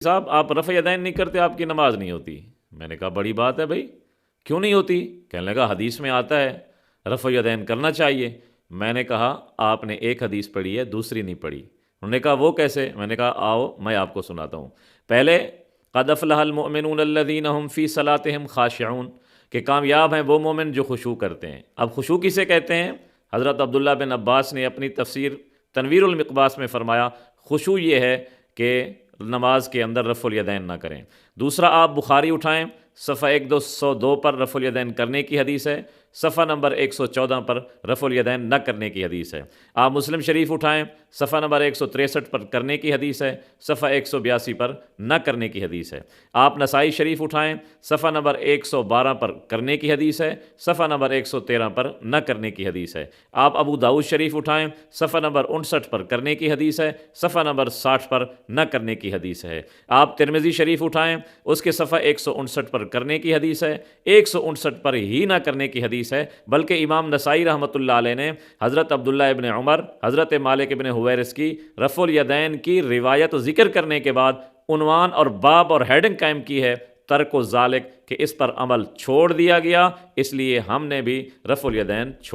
صاحب آپ رفع یدین نہیں کرتے آپ کی نماز نہیں ہوتی۔ میں نے کہا بڑی بات ہے بھائی، کیوں نہیں ہوتی؟ کہنے لگا حدیث میں آتا ہے رفع یدین کرنا چاہیے۔ میں نے کہا آپ نے ایک حدیث پڑھی ہے، دوسری نہیں پڑھی۔ انہوں نے کہا وہ کیسے؟ میں نے کہا آؤ میں آپ کو سناتا ہوں۔ پہلے قد افلح المؤمنون الذین هم فی صلاتهم خاشعون، کہ کامیاب ہیں وہ مومن جو خشوع کرتے ہیں۔ اب خشوع کسے کہتے ہیں؟ حضرت عبداللہ بن عباس نے اپنی تفسیر تنویر المقباس میں فرمایا خشوع یہ ہے کہ نماز کے اندر رفع الیدین نہ کریں۔ دوسرا آپ بخاری اٹھائیں، صفحہ 1202 پر رفع الیدین کرنے کی حدیث ہے، صفحہ نمبر 114 پر رفع الیدین نہ کرنے کی حدیث ہے۔ آپ مسلم شریف اٹھائیں، صفحہ نمبر 163 پر کرنے کی حدیث ہے، صفحہ 182 پر نہ کرنے کی حدیث ہے۔ آپ نسائی شریف اٹھائیں، صفحہ نمبر 112 پر کرنے کی حدیث ہے، صفحہ نمبر 113 پر نہ کرنے کی حدیث ہے۔ آپ ابو داؤد شریف اٹھائیں، صفحہ نمبر 59 پر کرنے کی حدیث ہے، صفحہ نمبر 60 پر نہ کرنے کی حدیث ہے۔ آپ ترمذی شریف اٹھائیں، اس کے صفحہ 159 پر کرنے کی حدیث ہے، 159 پر ہی نہ کرنے کی حدیث ہے، بلکہ امام نسائی رحمۃ اللہ علیہ نے حضرت عبداللہ ابن عمر، حضرت مالک ابن حویرث کی رفع الیدین کی روایت و ذکر کرنے کے بعد عنوان اور باب اور ہیڈنگ قائم کی ہے ترک و ذالک، کہ اس پر عمل چھوڑ دیا گیا، اس لیے ہم نے بھی رفع الیدین چھوڑ